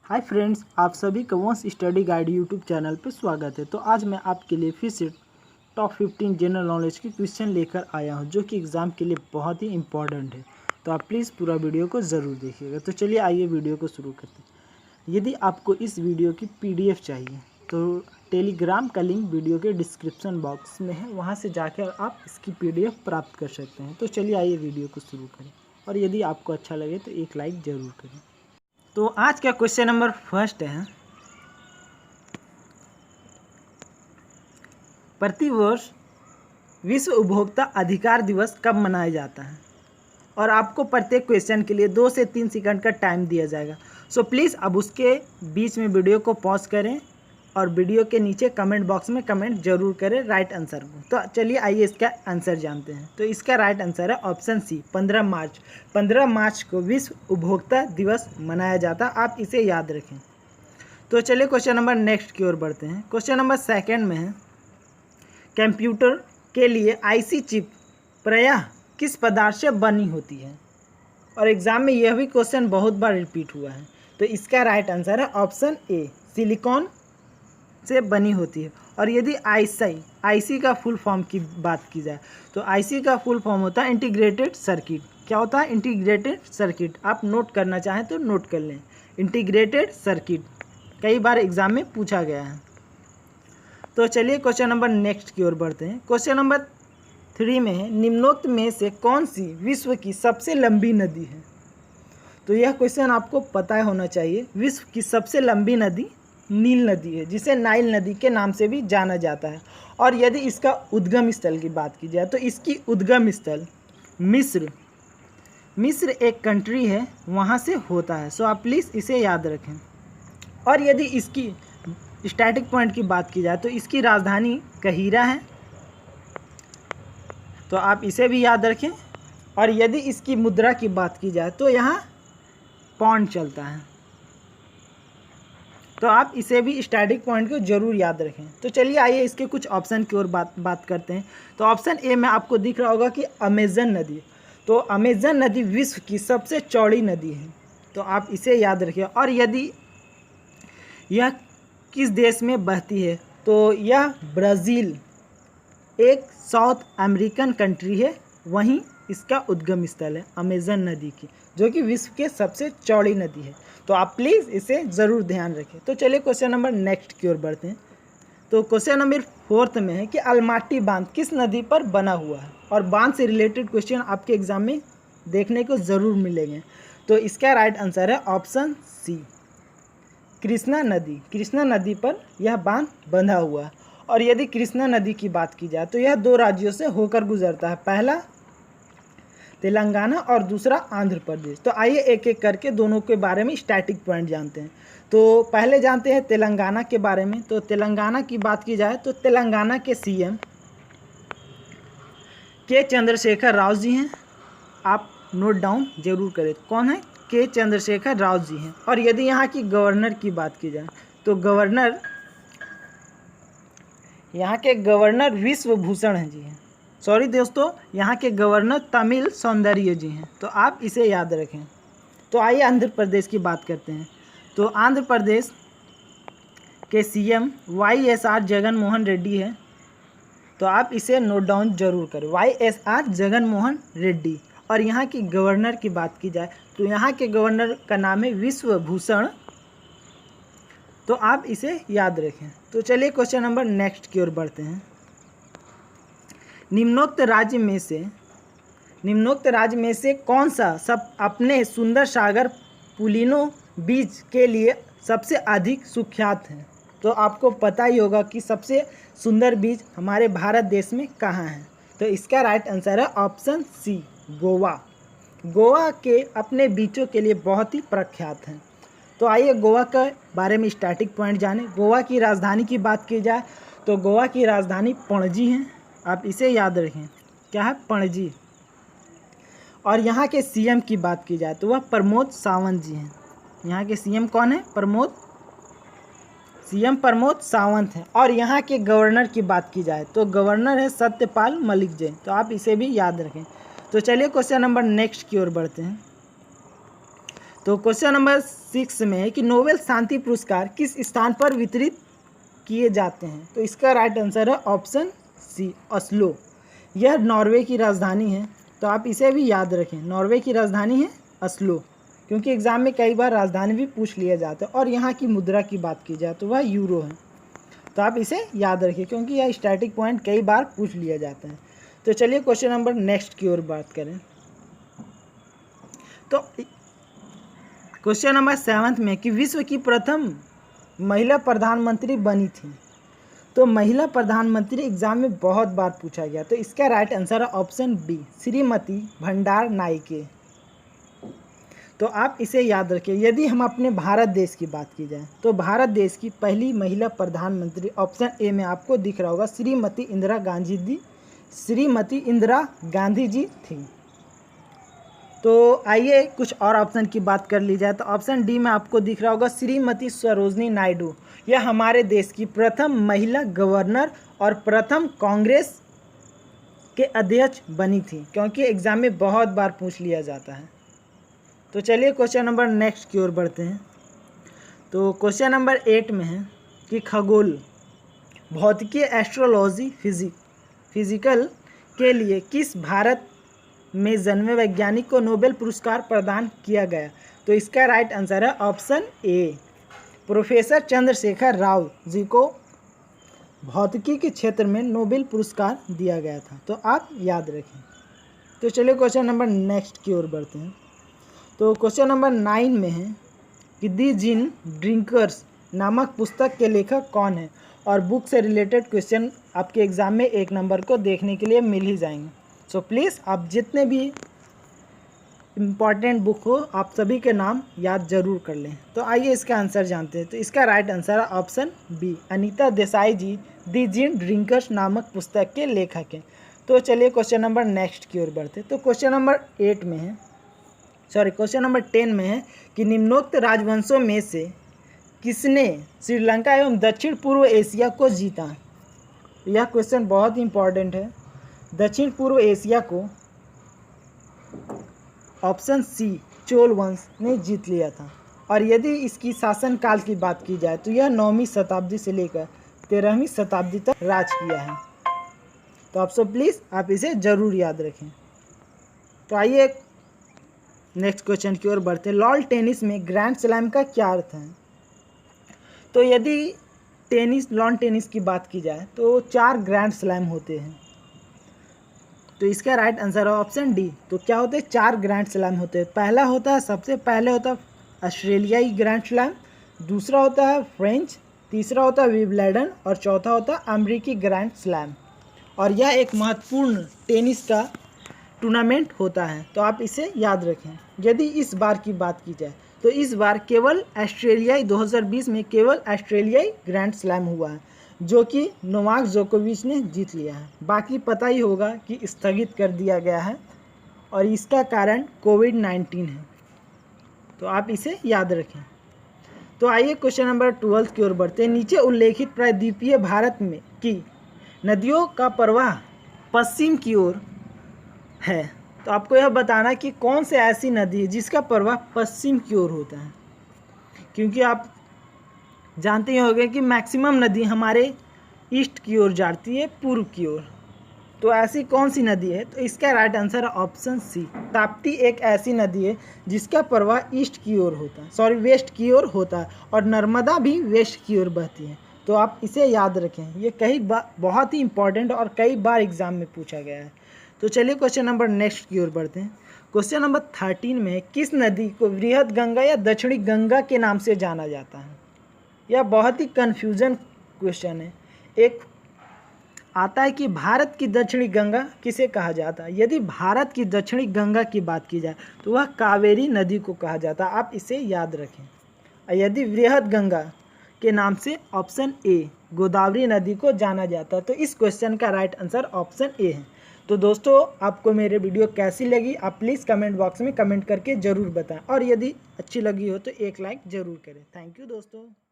Hi friends, आप सभी का वंश स्टडी गाइड यूट्यूब चैनल पर स्वागत है। तो आज मैं आपके लिए फिर से टॉप 15 जनरल नॉलेज के क्वेश्चन लेकर आया हूं, जो कि एग्ज़ाम के लिए बहुत ही इंपॉर्टेंट है। तो आप प्लीज़ पूरा वीडियो को ज़रूर देखिएगा। तो चलिए आइए वीडियो को शुरू करते हैं। यदि आपको इस वीडियो की PDF चाहिए तो टेलीग्राम का लिंक वीडियो के डिस्क्रिप्शन बॉक्स में है, वहाँ से जाकर आप इसकी PDF प्राप्त कर सकते हैं। तो चलिए आइए वीडियो को शुरू करें, और यदि आपको अच्छा लगे तो एक लाइक ज़रूर करें। तो आज का क्वेश्चन नंबर फर्स्ट है, प्रतिवर्ष विश्व उपभोक्ता अधिकार दिवस कब मनाया जाता है? और आपको प्रत्येक क्वेश्चन के लिए 2 से 3 सेकंड का टाइम दिया जाएगा। सो प्लीज़ अब उसके बीच में वीडियो को पॉज करें और वीडियो के नीचे कमेंट बॉक्स में कमेंट जरूर करें राइट आंसर को। तो चलिए आइए इसका आंसर जानते हैं। तो इसका राइट आंसर है ऑप्शन सी, 15 मार्च। 15 मार्च को विश्व उपभोक्ता दिवस मनाया जाता, आप इसे याद रखें। तो चलिए क्वेश्चन नंबर नेक्स्ट की ओर बढ़ते हैं। क्वेश्चन नंबर सेकंड में है, कंप्यूटर के लिए IC चिप प्रायः किस पदार्थ से बनी होती है? और एग्ज़ाम में यह भी क्वेश्चन बहुत बार रिपीट हुआ है। तो इसका राइट आंसर है ऑप्शन ए, सिलिकॉन से बनी होती है। और यदि IC का फुल फॉर्म की बात की जाए तो IC का फुल फॉर्म होता है इंटीग्रेटेड सर्किट। क्या होता है? Integrated circuit. आप नोट करना चाहें तो नोट कर लें, इंटीग्रेटेड सर्किट कई बार एग्जाम में पूछा गया है। तो चलिए क्वेश्चन नंबर नेक्स्ट की ओर बढ़ते हैं। क्वेश्चन नंबर 3 में है, निम्नोक्त में से कौन सी विश्व की सबसे लंबी नदी है? तो यह क्वेश्चन आपको पता होना चाहिए। विश्व की सबसे लंबी नदी नील नदी है, जिसे नाइल नदी के नाम से भी जाना जाता है। और यदि इसका उद्गम स्थल की बात की जाए तो इसकी उद्गम स्थल मिस्र एक कंट्री है, वहाँ से होता है। सो आप प्लीज़ इसे याद रखें। और यदि इसकी स्टैटिक पॉइंट की बात की जाए तो इसकी राजधानी कहीरा है, तो आप इसे भी याद रखें। और यदि इसकी मुद्रा की बात की जाए तो यहाँ पौंड चलता है, तो आप इसे भी स्टैटिक पॉइंट को जरूर याद रखें। तो चलिए आइए इसके कुछ ऑप्शन की ओर बात करते हैं। तो ऑप्शन ए में आपको दिख रहा होगा कि अमेजन नदी। तो अमेजन नदी विश्व की सबसे चौड़ी नदी है, तो आप इसे याद रखिए। और यदि यह किस देश में बहती है तो यह ब्राज़ील, एक साउथ अमेरिकन कंट्री है, वहीं इसका उद्गम स्थल है अमेजन नदी की, जो कि विश्व के सबसे चौड़ी नदी है। तो आप प्लीज़ इसे ज़रूर ध्यान रखें। तो चलिए क्वेश्चन नंबर नेक्स्ट की ओर बढ़ते हैं। तो क्वेश्चन नंबर 4 में है कि अलमाटी बांध किस नदी पर बना हुआ है? और बांध से रिलेटेड क्वेश्चन आपके एग्जाम में देखने को ज़रूर मिलेंगे। तो इसका राइट आंसर है ऑप्शन सी, कृष्णा नदी। कृष्णा नदी पर यह बांध बंधा हुआ है। और यदि कृष्णा नदी की बात की जाए तो यह 2 राज्यों से होकर गुजरता है, पहला तेलंगाना और दूसरा आंध्र प्रदेश। तो आइए एक एक करके दोनों के बारे में स्टैटिक पॉइंट जानते हैं। तो पहले जानते हैं तेलंगाना के बारे में। तो तेलंगाना की बात की जाए तो तेलंगाना के CM के चंद्रशेखर राव जी हैं, आप नोट डाउन जरूर करें। कौन है? के चंद्रशेखर राव जी हैं। और यदि यहाँ की गवर्नर की बात की जाए तो यहाँ के गवर्नर विश्वभूषण हैं जी हैं। सॉरी दोस्तों, यहाँ के गवर्नर तमिल सौंदर्य जी हैं, तो आप इसे याद रखें। तो आइए आंध्र प्रदेश की बात करते हैं। तो आंध्र प्रदेश के CM YSR जगन मोहन रेड्डी है, तो आप इसे नोट डाउन जरूर करें, YSR जगन मोहन रेड्डी। और यहाँ की गवर्नर की बात की जाए तो यहाँ के गवर्नर का नाम है विश्वभूषण, तो आप इसे याद रखें। तो चलिए क्वेश्चन नंबर नेक्स्ट की ओर बढ़ते हैं। निम्नोक्त राज्य में से कौन सा सब अपने सुंदर सागर पुलिनो बीच के लिए सबसे अधिक सुख्यात है? तो आपको पता ही होगा कि सबसे सुंदर बीच हमारे भारत देश में कहाँ है। तो इसका राइट आंसर है ऑप्शन सी, गोवा। गोवा के अपने बीचों के लिए बहुत ही प्रख्यात हैं। तो आइए गोवा के बारे में स्टैटिक पॉइंट जानें। गोवा की राजधानी की बात की जाए तो गोवा की राजधानी पणजी है, आप इसे याद रखें। क्या है? पणजी। और यहाँ के CM की बात की जाए तो वह प्रमोद सावंत जी हैं। यहाँ के CM कौन है? CM प्रमोद सावंत हैं। और यहाँ के गवर्नर की बात की जाए तो गवर्नर है सत्यपाल मलिक जी, तो आप इसे भी याद रखें। तो चलिए क्वेश्चन नंबर नेक्स्ट की ओर बढ़ते हैं। तो क्वेश्चन नंबर 6 में है कि नोबेल शांति पुरस्कार किस स्थान पर वितरित किए जाते हैं। तो इसका राइट आंसर है ऑप्शन सी, ऑस्लो। यह नॉर्वे की राजधानी है, तो आप इसे भी याद रखें। नॉर्वे की राजधानी है ऑस्लो, क्योंकि एग्जाम में कई बार राजधानी भी पूछ लिया जाता है। और यहाँ की मुद्रा की बात की जाए तो वह यूरो है, तो आप इसे याद रखिए, क्योंकि यह स्टैटिक पॉइंट कई बार पूछ लिया जाता है। तो चलिए क्वेश्चन नंबर नेक्स्ट की ओर बात करें। तो क्वेश्चन नंबर 7 में कि विश्व की प्रथम महिला प्रधानमंत्री बनी थी। तो महिला प्रधानमंत्री एग्जाम में बहुत बार पूछा गया, तो इसका राइट आंसर है ऑप्शन बी, श्रीमती भंडार नायके। तो आप इसे याद रखिए। यदि हम अपने भारत देश की बात की जाए तो भारत देश की पहली महिला प्रधानमंत्री ऑप्शन ए में आपको दिख रहा होगा श्रीमती इंदिरा गांधी जी थी। तो आइए कुछ और ऑप्शन की बात कर ली जाए। तो ऑप्शन डी में आपको दिख रहा होगा श्रीमती सरोजनी नायडू। यह हमारे देश की प्रथम महिला गवर्नर और प्रथम कांग्रेस के अध्यक्ष बनी थी, क्योंकि एग्जाम में बहुत बार पूछ लिया जाता है। तो चलिए क्वेश्चन नंबर नेक्स्ट की ओर बढ़ते हैं। तो क्वेश्चन नंबर 8 में है कि खगोल, भौतिकी, एस्ट्रोलॉजी, फिजिकल के लिए किस भारत में जन्मे वैज्ञानिक को नोबेल पुरस्कार प्रदान किया गया। तो इसका राइट आंसर है option A, professor Chandrashekhar Rao ji को भौतिकी के क्षेत्र में नोबेल पुरस्कार दिया गया था। तो आप याद रखें। तो चलिए क्वेश्चन नंबर नेक्स्ट की ओर बढ़ते हैं। तो क्वेश्चन नंबर 9 में है कि दी जिन ड्रिंकर्स नामक पुस्तक के लेखक कौन है। और बुक से रिलेटेड क्वेश्चन आपके एग्ज़ाम में 1 नंबर को देखने के लिए मिल ही जाएंगे। सो प्लीज़ आप जितने भी इम्पॉर्टेंट बुक हो आप सभी के नाम याद जरूर कर लें। तो आइए इसका आंसर जानते हैं। तो इसका राइट आंसर है ऑप्शन बी, अनीता देसाई जी दी जिन ड्रिंकर्स नामक पुस्तक के लेखक हैं। तो चलिए क्वेश्चन नंबर नेक्स्ट की ओर बढ़ते हैं। तो क्वेश्चन नंबर 10 में है कि निम्नोक्त राजवंशों में से किसने श्रीलंका एवं दक्षिण पूर्व एशिया को जीता। यह क्वेश्चन बहुत इंपॉर्टेंट है। दक्षिण पूर्व एशिया को ऑप्शन सी, चोल वंश ने जीत लिया था। और यदि इसकी शासनकाल की बात की जाए तो यह 9वीं शताब्दी से लेकर 13वीं शताब्दी तक राज किया है। तो आप सब प्लीज़ आप इसे ज़रूर याद रखें। तो आइए नेक्स्ट क्वेश्चन की ओर बढ़ते हैं। लॉन टेनिस में ग्रैंड स्लैम का क्या अर्थ है। तो यदि लॉन टेनिस की बात की जाए तो 4 ग्रैंड स्लैम होते हैं। तो इसका राइट आंसर है ऑप्शन डी। तो क्या होते हैं, 4 ग्रैंड स्लैम होते हैं। पहला होता है, सबसे पहले होता है ऑस्ट्रेलियाई ग्रैंड स्लैम, दूसरा होता है फ्रेंच, तीसरा होता है विंबलडन और चौथा होता है अमेरिकी ग्रैंड स्लैम। और यह एक महत्वपूर्ण टेनिस का टूर्नामेंट होता है, तो आप इसे याद रखें। यदि इस बार की बात की जाए तो इस बार केवल ऑस्ट्रेलियाई 2020 में केवल ऑस्ट्रेलियाई ग्रैंड स्लैम हुआ है, जो कि नोवाक जोकोविच ने जीत लिया है। बाकी पता ही होगा कि स्थगित कर दिया गया है और इसका कारण कोविड-19 है, तो आप इसे याद रखें। तो आइए क्वेश्चन नंबर 12 की ओर बढ़ते हैं। नीचे उल्लेखित प्रायद्वीपीय भारत में की नदियों का प्रवाह पश्चिम की ओर है। तो आपको यह बताना कि कौन सी ऐसी नदी है जिसका प्रवाह पश्चिम की ओर होता है, क्योंकि आप जानते ही होंगे कि मैक्सिमम नदी हमारे ईस्ट की ओर जाती है, पूर्व की ओर। तो ऐसी कौन सी नदी है। तो इसका राइट आंसर है ऑप्शन सी, ताप्ती एक ऐसी नदी है जिसका प्रवाह ईस्ट की ओर होता है, वेस्ट की ओर होता है। और नर्मदा भी वेस्ट की ओर बहती है। तो आप इसे याद रखें, ये कई बार बहुत ही इंपॉर्टेंट और कई बार एग्जाम में पूछा गया है। तो चलिए क्वेश्चन नंबर नेक्स्ट की ओर बढ़ते हैं। क्वेश्चन नंबर 13 में किस नदी को बृहद गंगा या दक्षिणी गंगा के नाम से जाना जाता है। यह बहुत ही कन्फ्यूजन क्वेश्चन है। एक आता है कि भारत की दक्षिणी गंगा किसे कहा जाता है। यदि भारत की दक्षिणी गंगा की बात की जाए तो वह कावेरी नदी को कहा जाता है, आप इसे याद रखें। यदि बृहद गंगा के नाम से ऑप्शन ए गोदावरी नदी को जाना जाता है। तो इस क्वेश्चन का राइट आंसर ऑप्शन ए है। तो दोस्तों आपको मेरे वीडियो कैसी लगी आप प्लीज़ कमेंट बॉक्स में कमेंट करके ज़रूर बताएं, और यदि अच्छी लगी हो तो एक लाइक ज़रूर करें। थैंक यू दोस्तों।